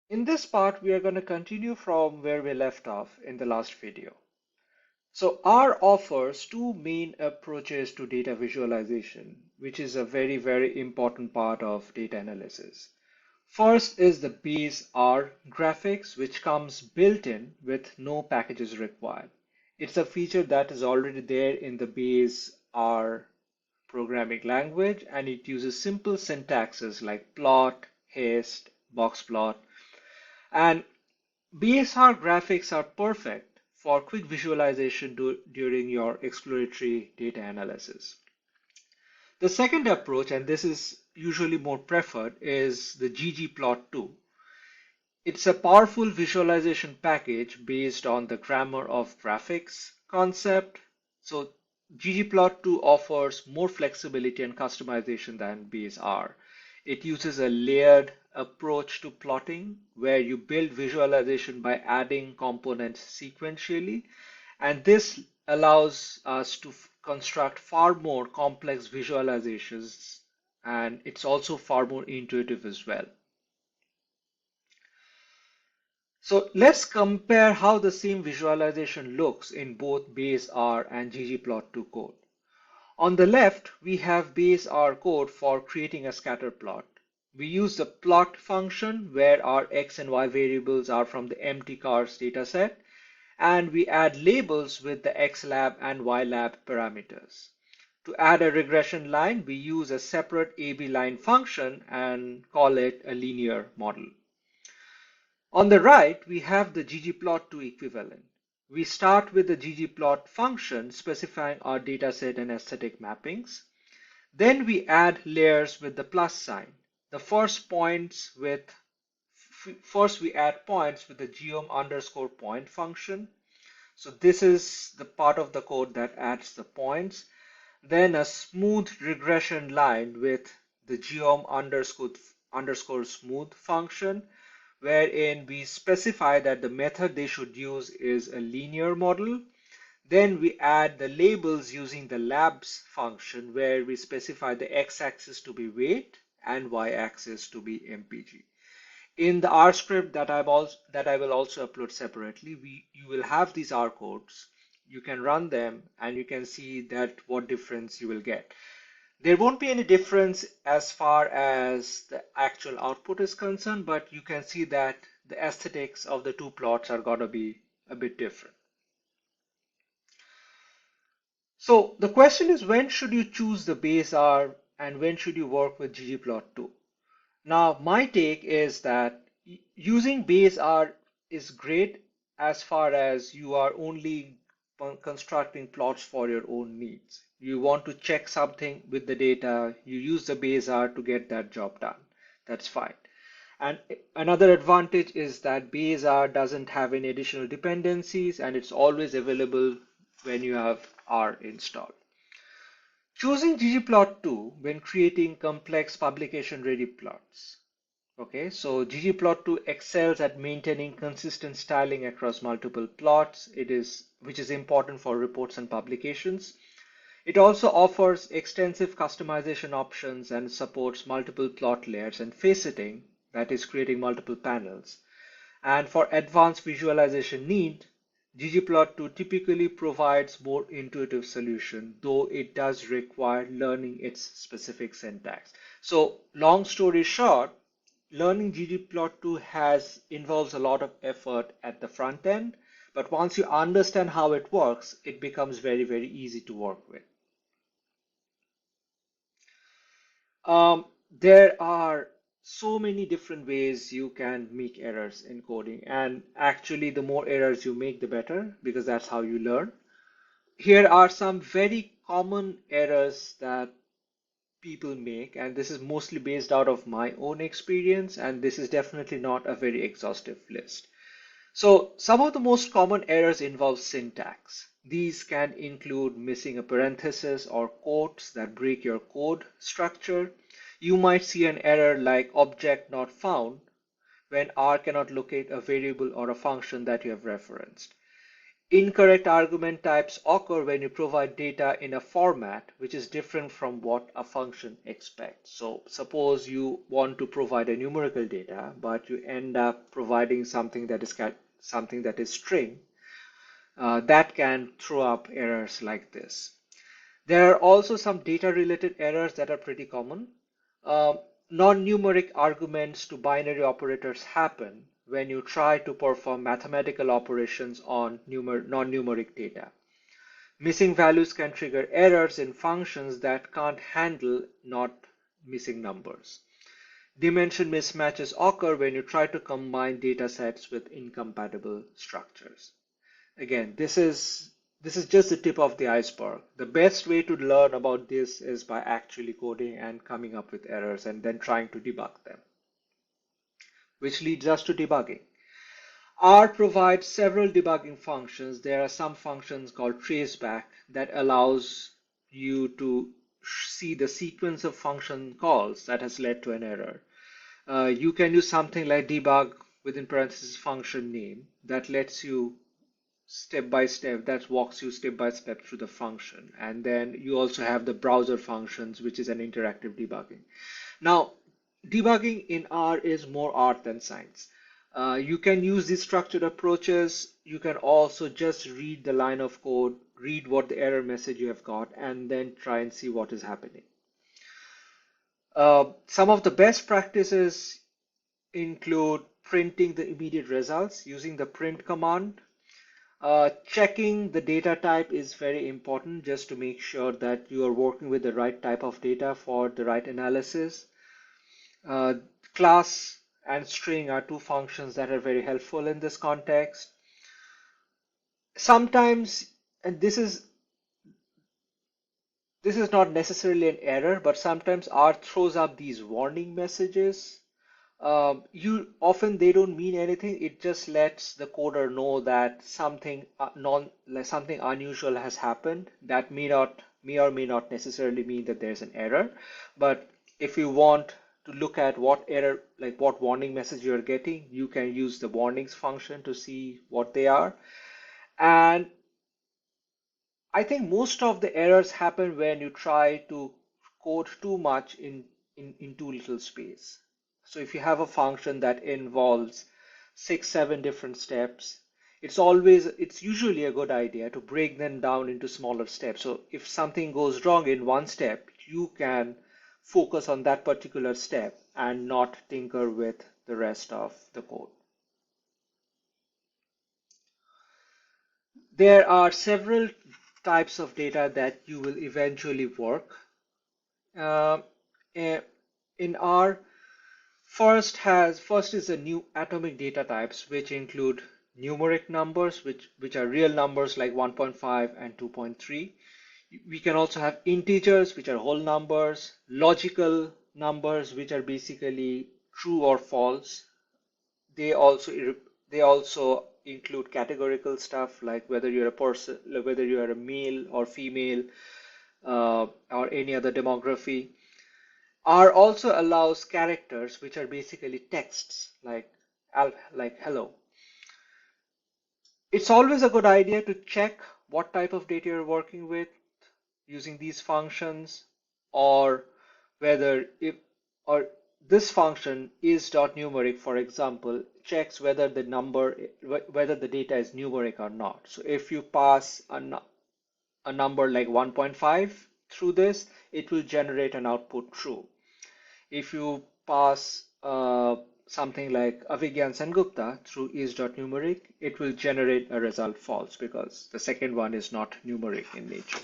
In this part, we are going to continue from where we left off in the last video. So R offers two main approaches to data visualization, which is a very, very important part of data analysis. First is the base R graphics, which comes built in with no packages required. It's a feature that is already there in the base R programming language, and it uses simple syntaxes like plot, haste, box plot, and BSR graphics are perfect for quick visualization during your exploratory data analysis. The second approach, and this is usually more preferred, is the ggplot2. It's a powerful visualization package based on the grammar of graphics concept. So ggplot2 offers more flexibility and customization than BSR. It uses a layered approach to plotting where you build visualization by adding components sequentially, and this allows us to construct far more complex visualizations, and it's also far more intuitive as well. So let's compare how the same visualization looks in both base R and ggplot2 code. On the left, we have base R code for creating a scatter plot. We use the plot function where our x and y variables are from the empty cars dataset, and we add labels with the xlab and ylab parameters. To add a regression line, we use a separate AB line function and call it a linear model. On the right, we have the ggplot2 equivalent. We start with the ggplot function specifying our dataset and aesthetic mappings. Then we add layers with the plus sign. The first we add points with the geom_point function. So this is the part of the code that adds the points. Then a smooth regression line with the geom_smooth function, wherein we specify that the method they should use is a linear model. Then we add the labels using the labs function, where we specify the x-axis to be weight and y-axis to be MPG. In the R script that I will also upload separately, you will have these R codes. You can run them and you can see that what difference you will get. There won't be any difference as far as the actual output is concerned, but you can see that the aesthetics of the two plots are going to be a bit different. So the question is, when should you choose the base R and when should you work with ggplot2? Now, my take is that using base R is great as far as you are only constructing plots for your own needs. You want to check something with the data, you use the base R to get that job done. That's fine. And another advantage is that base R doesn't have any additional dependencies and it's always available when you have R installed. Choosing ggplot2 when creating complex publication-ready plots. Okay, so ggplot2 excels at maintaining consistent styling across multiple plots, which is important for reports and publications. It also offers extensive customization options and supports multiple plot layers and faceting, that is creating multiple panels. And for advanced visualization need, ggplot2 typically provides more intuitive solution, though it does require learning its specific syntax. So long story short, learning ggplot2 involves a lot of effort at the front end, but once you understand how it works, it becomes very, very easy to work with. There are so many different ways you can make errors in coding, and actually the more errors you make, the better, because that's how you learn. Here are some very common errors that people make, and this is mostly based out of my own experience, and this is definitely not a very exhaustive list. So some of the most common errors involve syntax. These can include missing a parenthesis or quotes that break your code structure. You might see an error like object not found when R cannot locate a variable or a function that you have referenced. Incorrect argument types occur when you provide data in a format which is different from what a function expects. So suppose you want to provide a numerical data, but you end up providing something that is string. That can throw up errors like this. There are also some data-related errors that are pretty common. Uh, Non-numeric arguments to binary operators happen when you try to perform mathematical operations on non-numeric data. Missing values can trigger errors in functions that can't handle not missing numbers. Dimension mismatches occur when you try to combine data sets with incompatible structures. Again, this is just the tip of the iceberg. The best way to learn about this is by actually coding and coming up with errors and then trying to debug them, which leads us to debugging. R provides several debugging functions. There are some functions called traceback that allows you to see the sequence of function calls that has led to an error. You can use something like debug within parentheses function name that lets you step by step, that walks you step by step through the function. And then you also have the browser functions, which is an interactive debugging. Now, debugging in R is more art than science. You can use these structured approaches. You can also just read the line of code, read what the error message you have got, and then try and see what is happening. Some of the best practices include printing the immediate results using the print command. Checking the data type is very important just to make sure that you are working with the right type of data for the right analysis. Class and string are two functions that are very helpful in this context. Sometimes, and this is not necessarily an error, but sometimes R throws up these warning messages. They don't mean anything. It just lets the coder know that something something unusual has happened. That may or may not necessarily mean that there's an error. But if you want to look at what error, like what warning message you're getting, you can use the warnings function to see what they are. And I think most of the errors happen when you try to code too much in too little space. So if you have a function that involves 6, 7 different steps, it's usually a good idea to break them down into smaller steps. So if something goes wrong in one step, you can focus on that particular step and not tinker with the rest of the code. There are several types of data that you will eventually work. In R, first is the new atomic data types, which include numeric numbers, which are real numbers like 1.5 and 2.3. We can also have integers, which are whole numbers, logical numbers, which are basically true or false. They also include categorical stuff like whether you're a person, whether you are a male or female, or any other demography. R also allows characters, which are basically texts like hello. It's always a good idea to check what type of data you're working with using these functions, or whether if or this function is.numeric, for example, checks whether the data is numeric or not. So if you pass a number like 1.5 through this, it will generate an output true. If you pass something like Avigyan Sengupta through is.numeric, it will generate a result false because the second one is not numeric in nature.